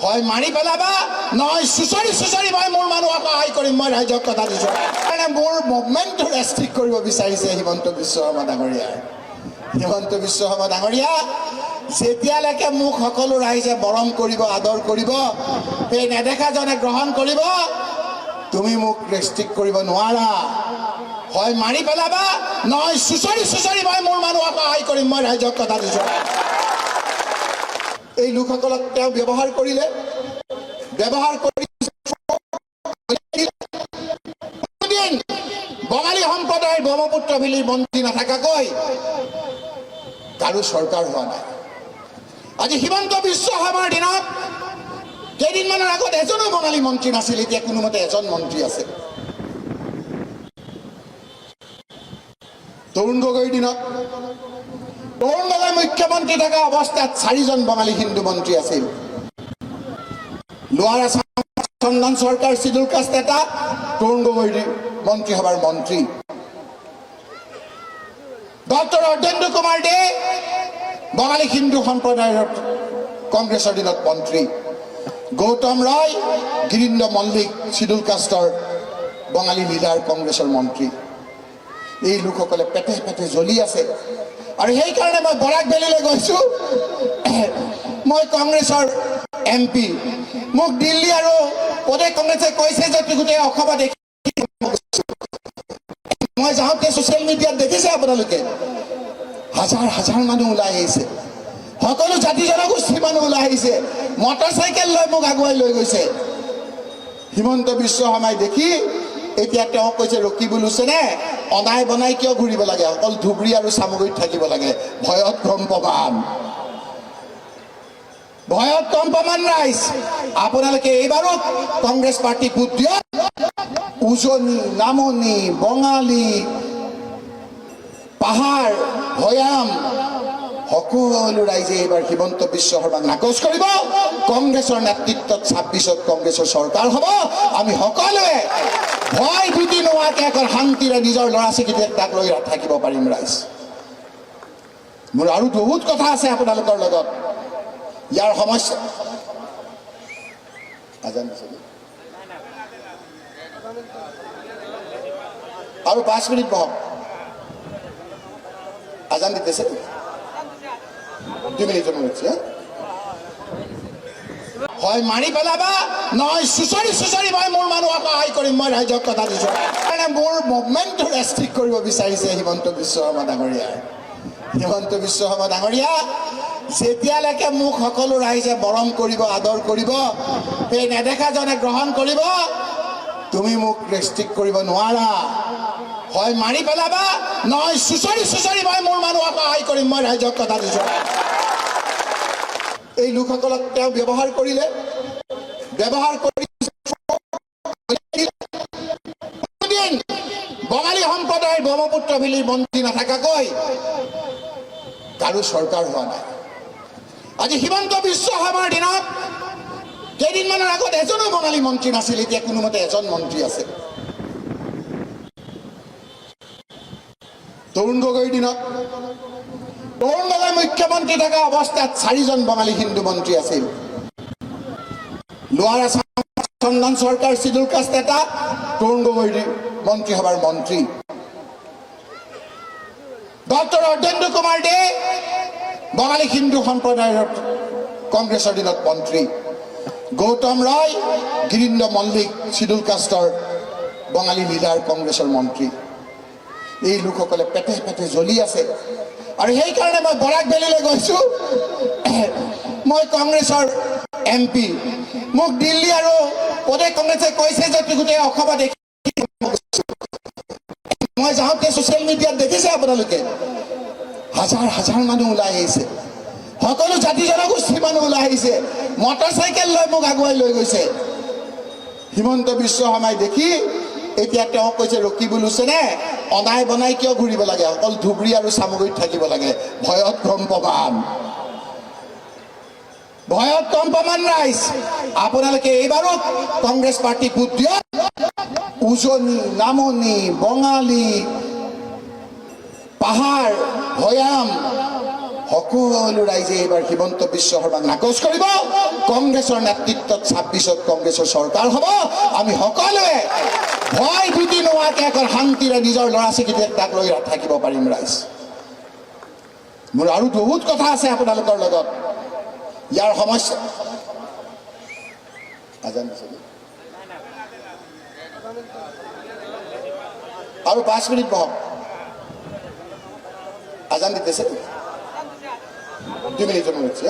হয় মাৰি পেলাবা নহয় চুচৰি চুচৰি মই মোৰ মানুহক সহায় কৰিম মই ৰাইজক কথা দিছোঁ কাৰণে মোৰ মুভমেণ্টটো ৰেষ্ট্ৰিক্ট কৰিব বিচাৰিছে হিমন্ত বিশ্ব শৰ্মা ডাঙৰীয়াই হিমন্ত বিশ্ব শৰ্মা ডাঙৰীয়া যেতিয়ালৈকে মোক সকলো ৰাইজে মৰম কৰিব আদৰ কৰিব সেই নেদেখাজনে গ্ৰহণ কৰিব তুমি মোক ৰেষ্ট্ৰিক্ট কৰিব নোৱাৰা হয় মাৰি পেলাবা নহয় চুচৰি চুচৰি মই মোৰ মানুহক সহায় কৰিম মই ৰাইজক কথা দিছোঁ এই লোকসকলক তেওঁ ব্যৱহাৰ কৰিলে ব্যৱহাৰ কৰি বঙালী সম্প্ৰদায়ৰ ব্ৰহ্মপুত্ৰ ভেলীৰ মন্ত্ৰী নাথাকাকৈ কাৰো চৰকাৰ হোৱা নাই আজি হিমন্ত বিশ্ব শৰ্মাৰ দিনত কেইদিনমানৰ আগত এজনো বঙালী মন্ত্ৰী নাছিল এতিয়া কোনোমতে এজন মন্ত্ৰী আছে তৰুণ গগৈৰ দিনত তৰুণ গগৈ মুখ্যমন্ত্ৰী থকা অৱস্থাত 4জন বঙালী হিন্দু মন্ত্ৰী আছিল লোৱাৰ আছাম চন্দন চৰকাৰ চিডুল কাষ্ট এটা তৰুণ গগৈ মন্ত্ৰীসভাৰ মন্ত্ৰী ডক্টৰ অৰ্ধেন্দু কুমাৰ দে বঙালী হিন্দু সম্প্ৰদায়ৰ কংগ্ৰেছৰ দিনত মন্ত্ৰী গৌতম ৰয় গিৰীন্দ্ৰ মল্লিক চিডুল কাষ্টৰ বঙালী লিডাৰ কংগ্ৰেছৰ মন্ত্ৰী এই লোকসকলে পেটে পেটে জ্বলি আছে আৰু সেইকাৰণে মই বৰাক ভেলীলৈ গৈছোঁ মই কংগ্ৰেছৰ MP মোক দিল্লী আৰু প্ৰদেশ কংগ্ৰেছে কৈছে যে গোটেই অসমত মই যাওঁতে ছ'চিয়েল মিডিয়াত দেখিছে আপোনালোকে হাজাৰ হাজাৰ মানুহ ওলাই আহিছে সকলো জাতি জনগোষ্ঠীৰ মানুহ ওলাই আহিছে মটৰচাইকেল লৈ মোক আগুৱাই লৈ গৈছে হিমন্ত বিশ্ব শৰ্মাই দেখি এতিয়া তেওঁ কৈছে ৰকিবুল হুছেইনে অনাই বনাই কিয় ঘূৰিব লাগে অকল ধুবুৰী আৰু চামগুৰিত থাকিব লাগে ভয়ত কম প্ৰমাণ ৰাইজ আপোনালোকে এইবাৰো কংগ্ৰেছ পাৰ্টি ভোট দিয়ক উজনি নামনি বঙালী পাহাৰ ভৈয়াম সকলো ৰাইজে এইবাৰ হিমন্ত বিশ্ব শৰ্মাক নাকচ কৰিব কংগ্ৰেছৰ নেতৃত্বত 26ত কংগ্ৰেছৰ চৰকাৰ হ'ব আমি সকলোৱে ভয় ভীতি নোহোৱাকৈ এখন শান্তিৰে নিজৰ ল'ৰা ছোৱালীকেইটাক লৈ থাকিব পাৰিম ৰাইজ মোৰ আৰু বহুত কথা আছে আপোনালোকৰ লগত ইয়াৰ সমস্যা আৰু 5 মিনিট বহক আজান দিতেছে 2 মিনিট হৈছে হয় মাৰি পেলাবা নহয় চুচৰি চুচৰি মই মোৰ মানুহক সহায় কৰিম মই ৰাইজক কথা দিছোঁ কাৰণে মোৰ মুভমেণ্টটো ৰেষ্ট্ৰিক্ট কৰিব বিচাৰিছে হিমন্ত বিশ্ব শৰ্মা ডাঙৰীয়াই হিমন্ত বিশ্ব শৰ্মা ডাঙৰীয়া যেতিয়ালৈকে মোক সকলো ৰাইজে মৰম কৰিব আদৰ কৰিব সেই নেদেখাজনে গ্ৰহণ কৰিব তুমি মোক ৰেষ্ট্ৰিক্ট কৰিব নোৱাৰা হয় মাৰি পেলাবা নহয় চুচৰি চুচৰি মই মোৰ মানুহক সহায় কৰিম মই ৰাইজক কথা দিছোঁ এই লোকসকলক তেওঁ ব্যৱহাৰ কৰিলে ব্যৱহাৰ কৰি বঙালী সম্প্ৰদায়ৰ ব্ৰহ্মপুত্ৰ ভেলীৰ মন্ত্ৰী নাথাকাকৈ কাৰো চৰকাৰ হোৱা নাই আজি হিমন্ত বিশ্ব শৰ্মাৰ দিনত কেইদিনমানৰ আগত এজনো বঙালী মন্ত্ৰী নাছিল এতিয়া কোনোমতে এজন মন্ত্ৰী আছে তৰুণ গগৈৰ দিনত তৰুণ গগৈ মুখ্যমন্ত্ৰী থকা অৱস্থাত 4জন বঙালী হিন্দু মন্ত্ৰী আছিল লোৱাৰ আছাম চন্দন চৰকাৰ চিডুল কাষ্ট এটা তৰুণ গগৈ মন্ত্ৰীসভাৰ মন্ত্ৰী ডক্টৰ অৰ্ধেন্দু কুমাৰ দে বঙালী হিন্দু সম্প্ৰদায়ৰ কংগ্ৰেছৰ দিনত মন্ত্ৰী গৌতম ৰয় গিৰীন্দ্ৰ মল্লিক চিডুল কাষ্টৰ বঙালী লিডাৰ কংগ্ৰেছৰ মন্ত্ৰী এই লোকসকলে পেটে পেটে জ্বলি আছে আৰু সেইকাৰণে মই বৰাক ভেলীলৈ গৈছোঁ মই কংগ্ৰেছৰ MP মোক দিল্লী আৰু প্ৰদেশ কংগ্ৰেছে কৈছে যে গোটেই অসমত মই যাওঁতে ছ'চিয়েল মিডিয়াত দেখিছে আপোনালোকে হাজাৰ হাজাৰ মানুহ ওলাই আহিছে সকলো জাতি জনগোষ্ঠীৰ মানুহ ওলাই আহিছে মটৰচাইকেল লৈ মোক আগুৱাই লৈ গৈছে হিমন্ত বিশ্ব শৰ্মাই দেখি এতিয়া তেওঁ কৈছে ৰকিবুল হুছেইনে অনাই বনাই কিয় ঘূৰিব লাগে অকল ধুবুৰী আৰু চামগুৰিত থাকিব লাগে ভয়ত কম প্ৰমাণ ৰাইজ আপোনালোকে এইবাৰো কংগ্ৰেছ পাৰ্টি ভোট দিয়ক উজনি নামনি বঙালী পাহাৰ ভৈয়াম সকলো ৰাইজে এইবাৰ হিমন্ত বিশ্ব শৰ্মাক নাকচ কৰিব। কংগ্ৰেছৰ নেতৃত্বত 26ত কংগ্ৰেছৰ চৰকাৰ হ'ব। আমি সকলোৱে ভয় ভীতি নোহোৱাকে এখন শান্তিৰে নিজৰ ল'ৰা ছোৱালীকেইটাক লৈ থাকিব পাৰিম ৰাইজ। মোৰ আৰু বহুত কথা আছে আপোনালোকৰ লগত। ইয়াৰ সমস্যা আৰু 5 মিনিট বহক। আজান দিতেছে 2 মিনিট জমা হচ্ছে।